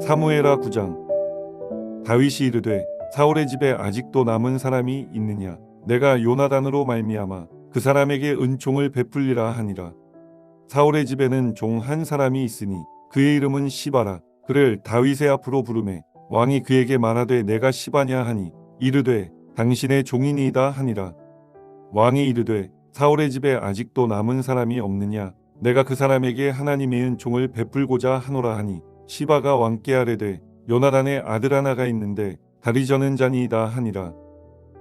사무엘하 9장. 다윗이 이르되 사울의 집에 아직도 남은 사람이 있느냐? 내가 요나단으로 말미암아 그 사람에게 은총을 베풀리라 하니라. 사울의 집에는 종 한 사람이 있으니 그의 이름은 시바라. 그를 다윗의 앞으로 부르매 왕이 그에게 말하되 내가 시바냐 하니 이르되 당신의 종이니이다 하니라. 왕이 이르되 사울의 집에 아직도 남은 사람이 없느냐? 내가 그 사람에게 하나님의 은총을 베풀고자 하노라 하니 시바가 왕께 아뢰되 요나단의 아들 하나가 있는데 다리 저는 자니이다 하니라.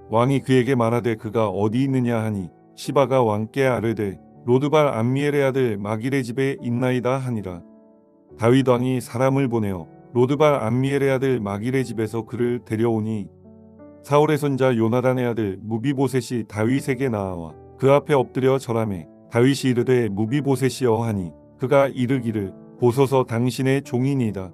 왕이 그에게 말하되 그가 어디 있느냐 하니 시바가 왕께 아뢰되 로드발 암미엘의 아들 마길의 집에 있나이다 하니라. 다윗 왕이 사람을 보내어 로드발 암미엘의 아들 마길의 집에서 그를 데려오니 사울의 손자 요나단의 아들 무비보셋이 다윗에게 나아와 그 앞에 엎드려 절하매 다윗이 이르되 무비보셋이여 하니 그가 이르기를 보소서 당신의 종이니이다.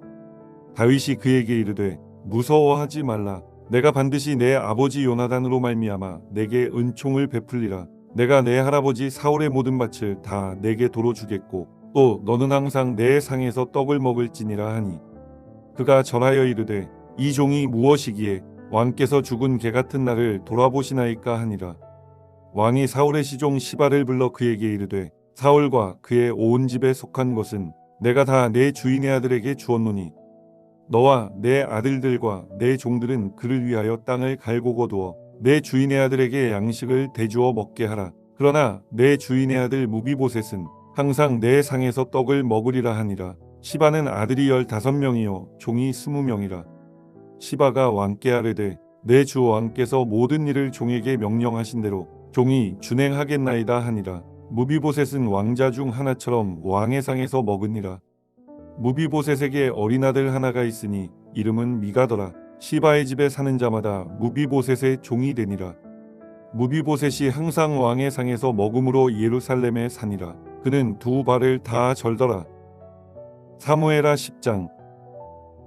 다윗이 그에게 이르되 무서워하지 말라. 내가 반드시 내 아버지 요나단으로 말미암아 내게 은총을 베풀리라. 내가 내 할아버지 사울의 모든 밭을 다 내게 도로 주겠고 또 너는 항상 내 상에서 떡을 먹을지니라 하니 그가 절하여 이르되 이 종이 무엇이기에 왕께서 죽은 개 같은 나를 돌아보시나이까 하니라. 왕이 사울의 시종 시바를 불러 그에게 이르되 사울과 그의 온 집에 속한 것은 내가 다 내 주인의 아들에게 주었노니 너와 내 아들들과 내 종들은 그를 위하여 땅을 갈고 거두어 내 주인의 아들에게 양식을 대주어 먹게 하라. 그러나 내 주인의 아들 무비보셋은 항상 내 상에서 떡을 먹으리라 하니라. 시바는 아들이 15명이요 종이 20명이라. 시바가 왕께 아뢰되 내 주 왕께서 모든 일을 종에게 명령하신 대로 종이 준행하겠나이다 하니라. 무비보셋은 왕자 중 하나처럼 왕의 상에서 먹으니라. 무비보셋에게 어린아들 하나가 있으니 이름은 미가더라. 시바의 집에 사는 자마다 무비보셋의 종이 되니라. 무비보셋이 항상 왕의 상에서 먹음으로 예루살렘에 사니라. 그는 두 발을 다 절더라. 사무엘하 10장.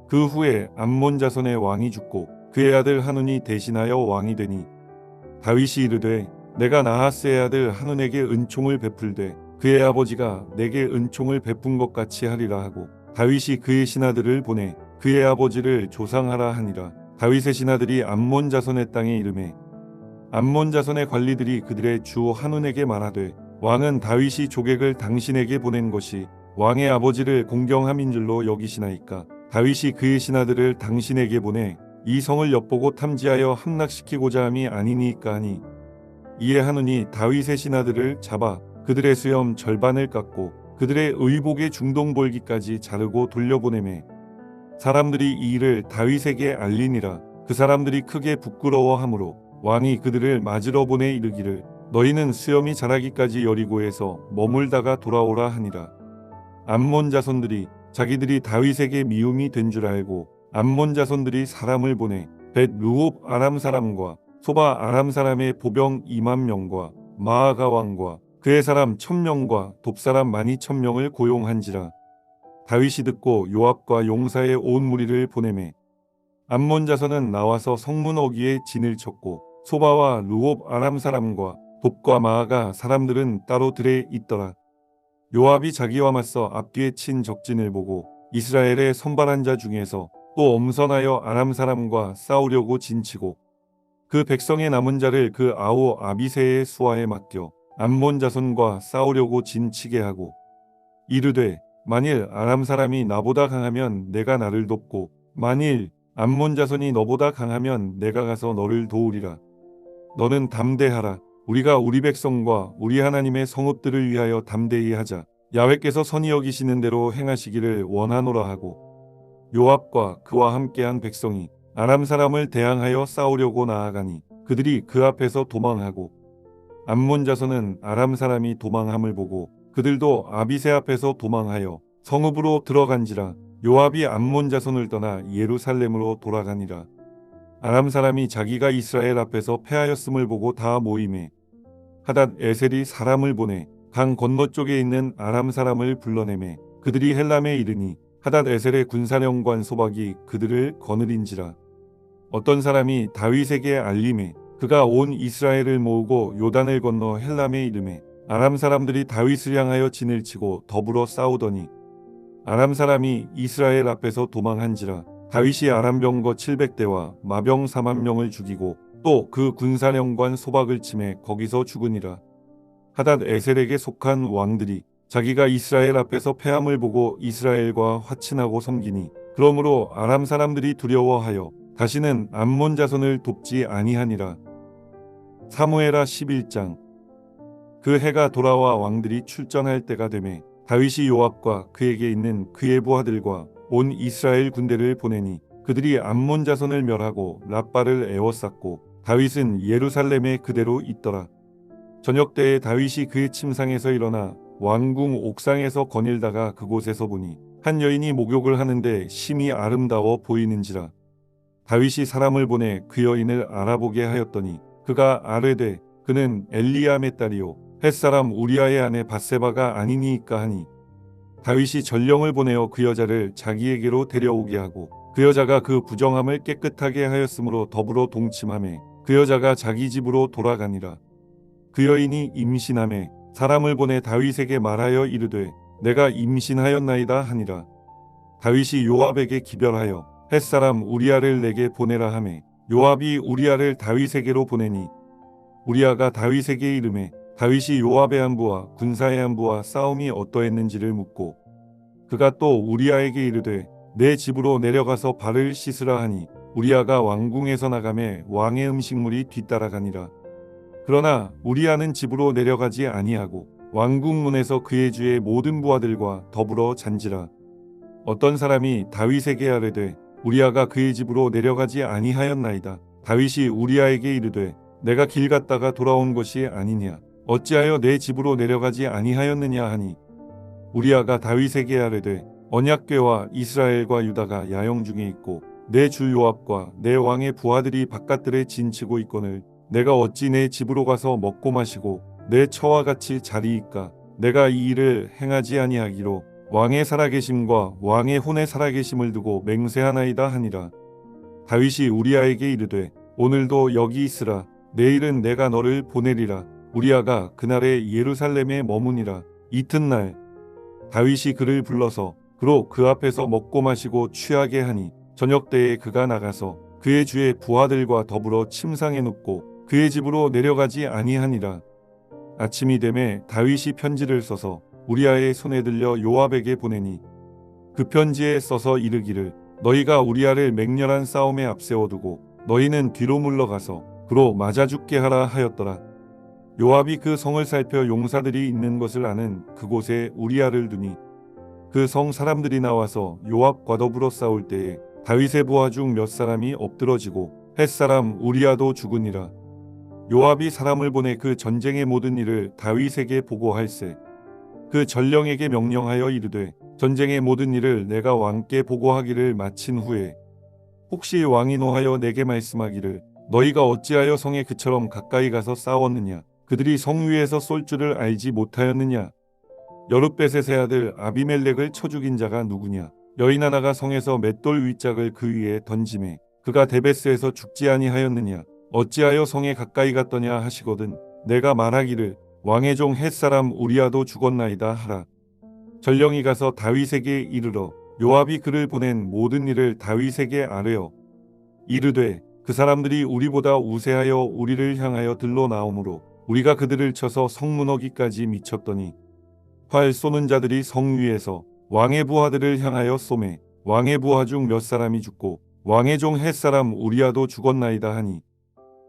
그 후에 암몬 자손의 왕이 죽고 그의 아들 하눈이 대신하여 왕이 되니 다윗이 이르되 내가 나하스의 아들 하눈에게 은총을 베풀되 그의 아버지가 내게 은총을 베푼 것 같이 하리라 하고 다윗이 그의 신하들을 보내 그의 아버지를 조상하라 하니라. 다윗의 신하들이 암몬 자손의 땅에 이르매 암몬 자손의 관리들이 그들의 주 하눈에게 말하되 왕은 다윗이 조객을 당신에게 보낸 것이 왕의 아버지를 공경함인 줄로 여기시나이까? 다윗이 그의 신하들을 당신에게 보내 이 성을 엿보고 탐지하여 함락시키고자 함이 아니니까 하니 이에 하눈이 다윗의 신하들을 잡아 그들의 수염 절반을 깎고 그들의 의복의 중동볼기까지 자르고 돌려보내매 사람들이 이 일을 다윗에게 알리니라. 그 사람들이 크게 부끄러워하므로 왕이 그들을 맞으러 보내 이르기를 너희는 수염이 자라기까지 여리고에서 머물다가 돌아오라 하니라. 암몬 자손들이 자기들이 다윗에게 미움이 된 줄 알고 암몬 자손들이 사람을 보내 벳 루옵 아람 사람과 소바 아람 사람의 보병 2만 명과 마아가 왕과 그의 사람 1000명과 돕사람 12000명을 고용한지라. 다윗이 듣고 요압과 용사의 온 무리를 보내매 암몬 자손은 나와서 성문 어귀에 진을 쳤고 소바와 루옵 아람 사람과 돕과 마아가 사람들은 따로 들에 있더라. 요압이 자기와 맞서 앞뒤에 친 적진을 보고 이스라엘의 선발한 자 중에서 또 엄선하여 아람 사람과 싸우려고 진치고 그 백성의 남은 자를 그 아우 아비새의 수하에 맡겨 암몬 자손과 싸우려고 진치게 하고 이르되 만일 아람 사람이 나보다 강하면 내가 나를 돕고 만일 암몬 자손이 너보다 강하면 내가 가서 너를 도우리라. 너는 담대하라. 우리가 우리 백성과 우리 하나님의 성읍들을 위하여 담대히 하자. 야훼께서 선히 여기시는 대로 행하시기를 원하노라 하고 요압과 그와 함께한 백성이 아람 사람을 대항하여 싸우려고 나아가니 그들이 그 앞에서 도망하고 암몬 자손은 아람 사람이 도망함을 보고 그들도 아비새 앞에서 도망하여 성읍으로 들어간지라. 요압이 암몬 자손을 떠나 예루살렘으로 돌아가니라. 아람 사람이 자기가 이스라엘 앞에서 패하였음을 보고 다 모임에 하닷 에셀이 사람을 보내 강 건너쪽에 있는 아람 사람을 불러내매 그들이 헬람에 이르니 하닷 에셀의 군사령관 소박이 그들을 거느린지라. 어떤 사람이 다윗에게 알림해 그가 온 이스라엘을 모으고 요단을 건너 헬람에 이르매 아람 사람들이 다윗을 향하여 진을 치고 더불어 싸우더니 아람 사람이 이스라엘 앞에서 도망한지라. 다윗이 아람 병거 700대와 마병 4만 명을 죽이고 또 그 군사령관 소박을 치매 거기서 죽으니라. 하닷 에셀에게 속한 왕들이 자기가 이스라엘 앞에서 패함을 보고 이스라엘과 화친하고 섬기니 그러므로 아람 사람들이 두려워하여 다시는 암몬 자손을 돕지 아니하니라. 사무엘하 11장. 그 해가 돌아와 왕들이 출전할 때가 되매 다윗이 요압과 그에게 있는 그의 부하들과 온 이스라엘 군대를 보내니 그들이 암몬 자손을 멸하고 랍바를 에워쌌고 다윗은 예루살렘에 그대로 있더라. 저녁 때에 다윗이 그의 침상에서 일어나 왕궁 옥상에서 거닐다가 그곳에서 보니 한 여인이 목욕을 하는데 심히 아름다워 보이는지라. 다윗이 사람을 보내 그 여인을 알아보게 하였더니 그가 아뢰되 그는 엘리암의 딸이요 햇사람 우리아의 아내 밧세바가 아니니이까 하니 다윗이 전령을 보내어 그 여자를 자기에게로 데려오게 하고 그 여자가 그 부정함을 깨끗하게 하였으므로 더불어 동침하매 그 여자가 자기 집으로 돌아가니라. 그 여인이 임신하매 사람을 보내 다윗에게 말하여 이르되 내가 임신하였나이다 하니라. 다윗이 요압에게 기별하여 햇사람 우리아를 내게 보내라 하매 요압이 우리아를 다윗에게로 보내니 우리아가 다윗에게 이르매 다윗이 요압의 안부와 군사의 안부와 싸움이 어떠했는지를 묻고 그가 또 우리아에게 이르되 내 집으로 내려가서 발을 씻으라 하니 우리아가 왕궁에서 나가매 왕의 음식물이 뒤따라가니라. 그러나 우리아는 집으로 내려가지 아니하고 왕궁 문에서 그의 주의 모든 부하들과 더불어 잔지라. 어떤 사람이 다윗에게 아뢰되 우리아가 그의 집으로 내려가지 아니하였나이다. 다윗이 우리아에게 이르되 내가 길 갔다가 돌아온 것이 아니냐. 어찌하여 내 집으로 내려가지 아니하였느냐 하니 우리아가 다윗에게 아뢰되 언약궤와 이스라엘과 유다가 야영 중에 있고 내 주 요압과 내 왕의 부하들이 바깥들에 진치고 있거늘 내가 어찌 내 집으로 가서 먹고 마시고 내 처와 같이 자리이까. 내가 이 일을 행하지 아니하기로 왕의 살아계심과 왕의 혼의 살아계심을 두고 맹세하나이다 하니라. 다윗이 우리아에게 이르되 오늘도 여기 있으라. 내일은 내가 너를 보내리라. 우리아가 그날에 예루살렘에 머무니라. 이튿날 다윗이 그를 불러서 그로 그 앞에서 먹고 마시고 취하게 하니 저녁 때에 그가 나가서 그의 주의 부하들과 더불어 침상에 눕고 그의 집으로 내려가지 아니하니라. 아침이 되매 다윗이 편지를 써서 우리아의 손에 들려 요압에게 보내니 그 편지에 써서 이르기를 너희가 우리아를 맹렬한 싸움에 앞세워두고 너희는 뒤로 물러가서 그로 맞아 죽게 하라 하였더라. 요압이 그 성을 살펴 용사들이 있는 것을 아는 그곳에 우리아를 두니 그 성 사람들이 나와서 요압과 더불어 싸울 때에 다윗의 부하 중 몇 사람이 엎드러지고 햇사람 우리아도 죽으니라. 요압이 사람을 보내 그 전쟁의 모든 일을 다윗에게 보고할세 그 전령에게 명령하여 이르되 전쟁의 모든 일을 내가 왕께 보고하기를 마친 후에 혹시 왕이 노하여 내게 말씀하기를 너희가 어찌하여 성에 그처럼 가까이 가서 싸웠느냐. 그들이 성 위에서 쏠 줄을 알지 못하였느냐. 여룻베셋의 아들 아비멜렉을 쳐 죽인 자가 누구냐. 여인 하나가 성에서 맷돌 윗짝을 그 위에 던지매 그가 데베스에서 죽지 아니하였느냐. 어찌하여 성에 가까이 갔더냐 하시거든 내가 말하기를 왕의 종 햇사람 우리아도 죽었나이다 하라. 전령이 가서 다윗에게 이르러 요압이 그를 보낸 모든 일을 다윗에게 아뢰어 이르되 그 사람들이 우리보다 우세하여 우리를 향하여 들러 나오므로 우리가 그들을 쳐서 성문어기까지 미쳤더니 활 쏘는 자들이 성 위에서 왕의 부하들을 향하여 쏘매 왕의 부하 중 몇 사람이 죽고 왕의 종 햇사람 우리아도 죽었나이다 하니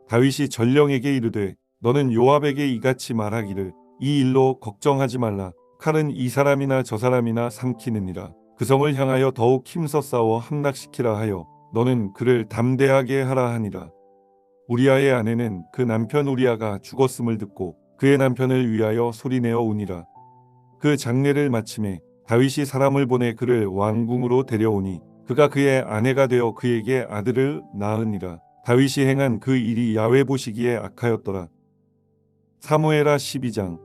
다윗이 전령에게 이르되 너는 요압에게 이같이 말하기를 이 일로 걱정하지 말라. 칼은 이 사람이나 저 사람이나 삼키느니라. 그 성을 향하여 더욱 힘써 싸워 함락시키라 하여 너는 그를 담대하게 하라 하니라. 우리아의 아내는 그 남편 우리아가 죽었음을 듣고 그의 남편을 위하여 소리내어 우니라. 그 장례를 마침에 다윗이 사람을 보내 그를 왕궁으로 데려오니 그가 그의 아내가 되어 그에게 아들을 낳으니라. 다윗이 행한 그 일이 야훼 보시기에 악하였더라. 사무엘하 12장.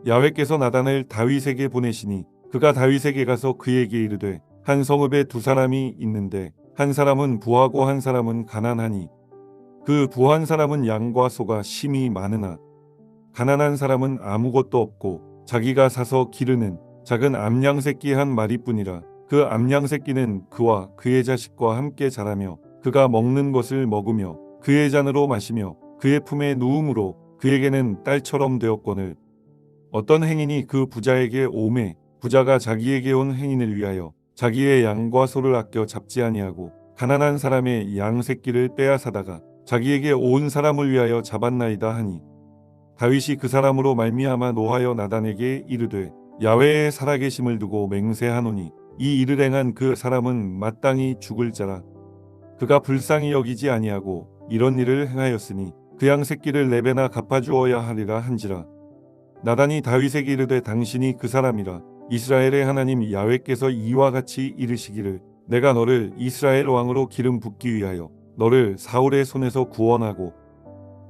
야훼께서 나단을 다윗에게 보내시니 그가 다윗에게 가서 그에게 이르되 한 성읍에 두 사람이 있는데 한 사람은 부하고 한 사람은 가난하니 그 부한 사람은 양과 소가 심히 많으나 가난한 사람은 아무것도 없고 자기가 사서 기르는 작은 암양 새끼 한 마리뿐이라. 그 암양 새끼는 그와 그의 자식과 함께 자라며 그가 먹는 것을 먹으며 그의 잔으로 마시며 그의 품에 누움으로 그에게는 딸처럼 되었거늘. 어떤 행인이 그 부자에게 오매 부자가 자기에게 온 행인을 위하여 자기의 양과 소를 아껴 잡지 아니하고 가난한 사람의 양 새끼를 빼앗아다가 자기에게 온 사람을 위하여 잡았나이다 하니, 다윗이 그 사람으로 말미암아 노하여 나단에게 이르되 야훼의 살아계심을 두고 맹세하노니 이 일을 행한 그 사람은 마땅히 죽을 자라. 그가 불쌍히 여기지 아니하고 이런 일을 행하였으니 그 양 새끼를 네 배나 갚아주어야 하리라 한지라. 나단이 다윗에게 이르되 당신이 그 사람이라. 이스라엘의 하나님 야훼께서 이와 같이 이르시기를 내가 너를 이스라엘 왕으로 기름 붓기 위하여 너를 사울의 손에서 구원하고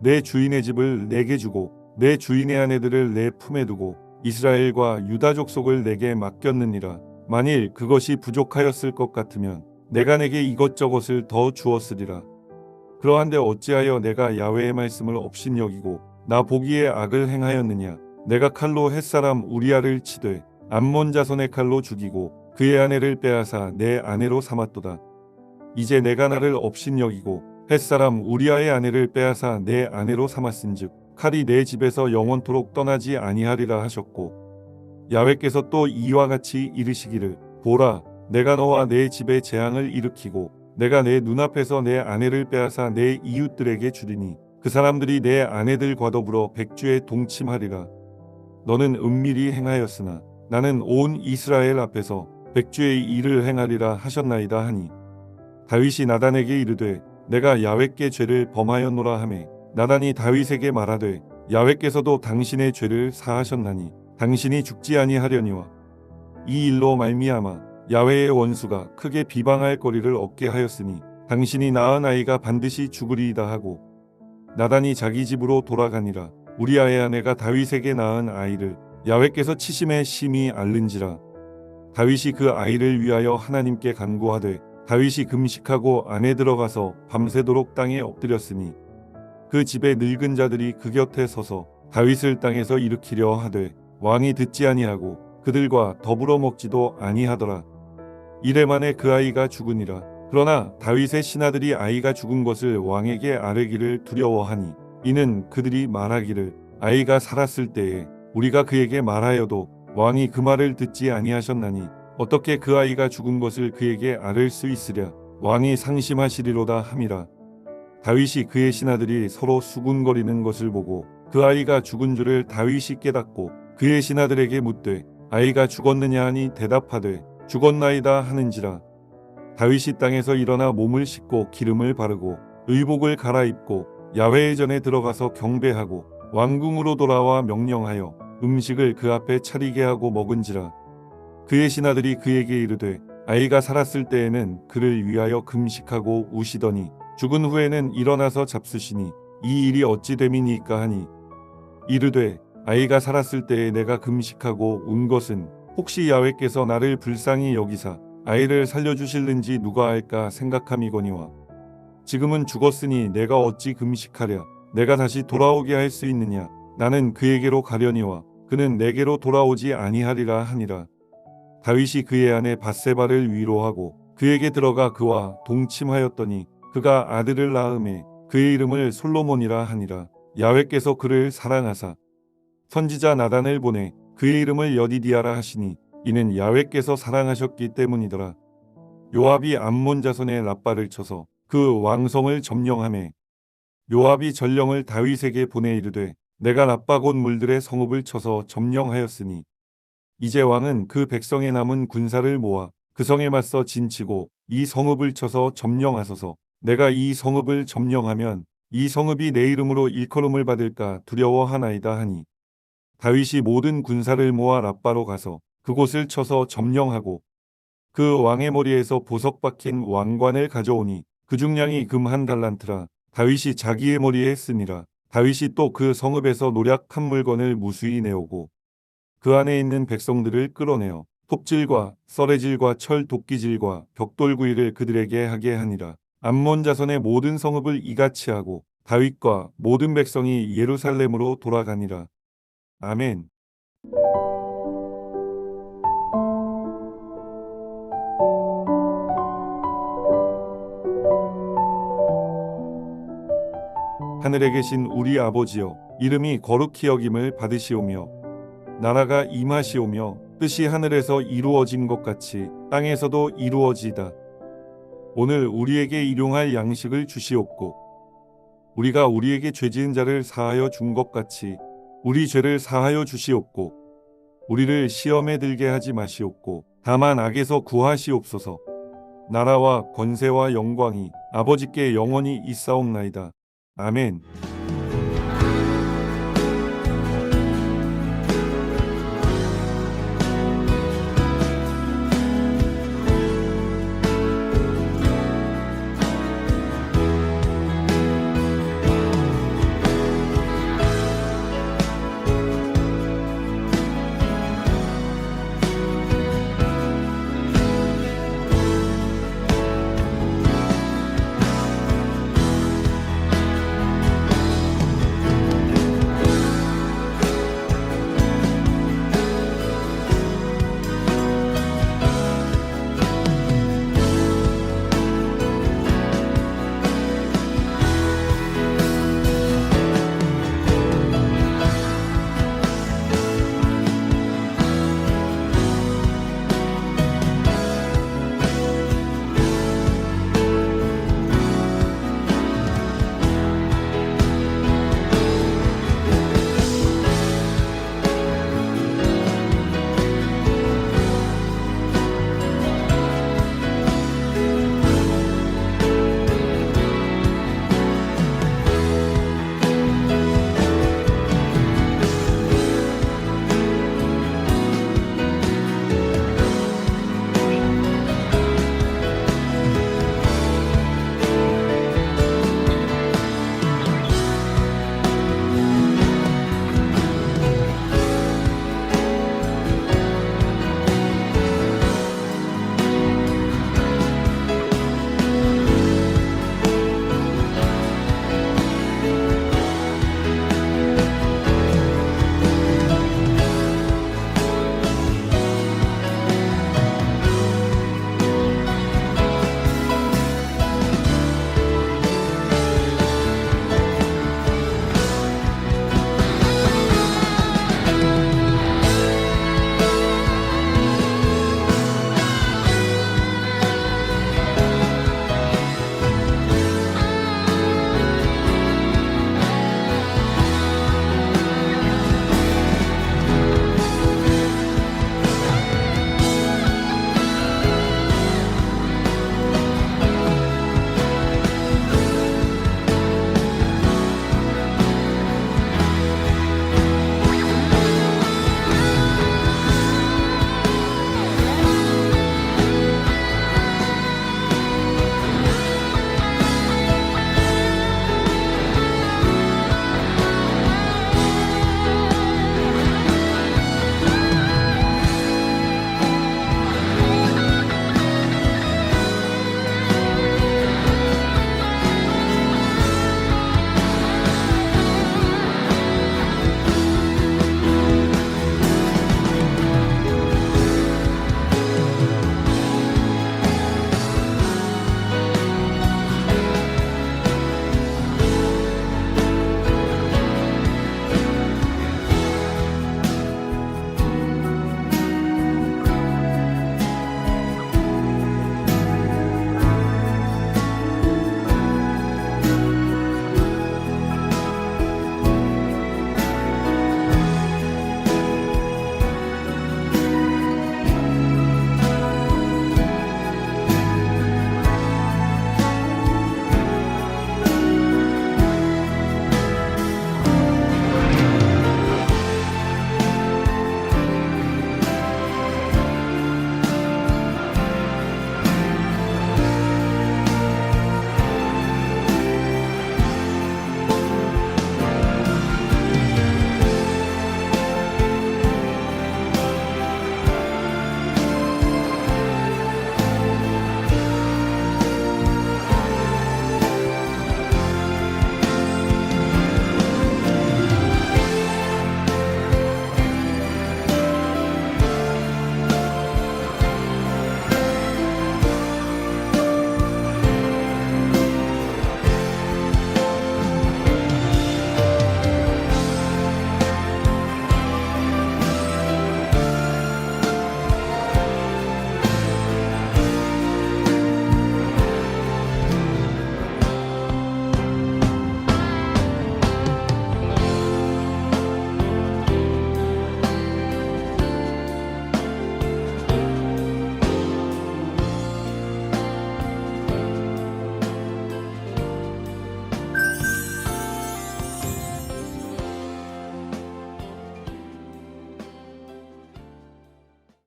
내 주인의 집을 내게 주고 내 주인의 아내들을 내 품에 두고 이스라엘과 유다 족속을 내게 맡겼느니라. 만일 그것이 부족하였을 것 같으면 내가 내게 이것저것을 더 주었으리라. 그러한데 어찌하여 내가 야훼의 말씀을 업신여기고 나 보기에 악을 행하였느냐. 내가 칼로 햇사람 우리아를 치되 암몬 자손의 칼로 죽이고 그의 아내를 빼앗아 내 아내로 삼았도다. 이제 내가 나를 업신여기고 햇사람 우리아의 아내를 빼앗아 내 아내로 삼았은즉 칼이 내 집에서 영원토록 떠나지 아니하리라 하셨고, 야훼께서 또 이와 같이 이르시기를 보라 내가 너와 내 집에 재앙을 일으키고 내가 내 눈앞에서 내 아내를 빼앗아 내 이웃들에게 주리니 그 사람들이 내 아내들과 더불어 백주에 동침하리라. 너는 은밀히 행하였으나 나는 온 이스라엘 앞에서 백주의 일을 행하리라 하셨나이다 하니, 다윗이 나단에게 이르되 내가 야훼께 죄를 범하였노라 하매 나단이 다윗에게 말하되 야훼께서도 당신의 죄를 사하셨나니 당신이 죽지 아니하려니와 이 일로 말미암아 야훼의 원수가 크게 비방할 거리를 얻게 하였으니 당신이 낳은 아이가 반드시 죽으리이다 하고, 나단이 자기 집으로 돌아가니라. 우리아의 아내가 다윗에게 낳은 아이를 야훼께서 치심에 심히 앓는지라. 다윗이 그 아이를 위하여 하나님께 간구하되 다윗이 금식하고 안에 들어가서 밤새도록 땅에 엎드렸으니 그 집의 늙은 자들이 그 곁에 서서 다윗을 땅에서 일으키려 하되 왕이 듣지 아니하고 그들과 더불어 먹지도 아니하더라. 이래 만에 그 아이가 죽으니라. 그러나 다윗의 신하들이 아이가 죽은 것을 왕에게 아뢰기를 두려워하니, 이는 그들이 말하기를 아이가 살았을 때에 우리가 그에게 말하여도 왕이 그 말을 듣지 아니하셨나니 어떻게 그 아이가 죽은 것을 그에게 아뢰 수 있으랴. 왕이 상심하시리로다 함이라. 다윗이 그의 신하들이 서로 수군거리는 것을 보고 그 아이가 죽은 줄을 다윗이 깨닫고 그의 신하들에게 묻되 아이가 죽었느냐 하니 대답하되 죽었나이다 하는지라. 다윗이 땅에서 일어나 몸을 씻고 기름을 바르고 의복을 갈아입고 야훼의 전에 들어가서 경배하고 왕궁으로 돌아와 명령하여 음식을 그 앞에 차리게 하고 먹은지라. 그의 신하들이 그에게 이르되 아이가 살았을 때에는 그를 위하여 금식하고 우시더니 죽은 후에는 일어나서 잡수시니 이 일이 어찌 됨이니까 하니, 이르되 아이가 살았을 때에 내가 금식하고 운 것은 혹시 야훼께서 나를 불쌍히 여기사 아이를 살려주실는지 누가 알까 생각함이거니와 지금은 죽었으니 내가 어찌 금식하랴. 내가 다시 돌아오게 할 수 있느냐. 나는 그에게로 가려니와 그는 내게로 돌아오지 아니하리라 하니라. 다윗이 그의 아내 밧세바를 위로하고 그에게 들어가 그와 동침하였더니 그가 아들을 낳음에 그의 이름을 솔로몬이라 하니라. 야훼께서 그를 사랑하사 선지자 나단을 보내 그의 이름을 여디디아라 하시니 이는 야훼께서 사랑하셨기 때문이더라. 요압이 암몬 자손의 라빠를 쳐서 그 왕성을 점령하매 요압이 전령을 다윗에게 보내 이르되 내가 라빠 곧 물들의 성읍을 쳐서 점령하였으니 이제 왕은 그 백성에 남은 군사를 모아 그 성에 맞서 진치고 이 성읍을 쳐서 점령하소서. 내가 이 성읍을 점령하면 이 성읍이 내 이름으로 일컬음을 받을까 두려워하나이다 하니, 다윗이 모든 군사를 모아 라빠로 가서 그곳을 쳐서 점령하고 그 왕의 머리에서 보석 박힌 왕관을 가져오니 그 중량이 금 1달란트라. 다윗이 자기의 머리에 쓰니라. 다윗이 또 그 성읍에서 노략한 물건을 무수히 내오고 그 안에 있는 백성들을 끌어내어 톱질과 썰애질과 철 도끼질과 벽돌구이를 그들에게 하게 하니라. 암몬 자손의 모든 성읍을 이같이 하고 다윗과 모든 백성이 예루살렘으로 돌아가니라. 아멘. 하늘에 계신 우리 아버지여, 이름이 거룩히 여김을 받으시오며 나라가 임하시오며 뜻이 하늘에서 이루어진 것 같이 땅에서도 이루어지이다. 오늘 우리에게 일용할 양식을 주시옵고 우리가 우리에게 죄지은 자를 사하여 준 것 같이 우리 죄를 사하여 주시옵고 우리를 시험에 들게 하지 마시옵고 다만 악에서 구하시옵소서. 나라와 권세와 영광이 아버지께 영원히 있사옵나이다. 아멘.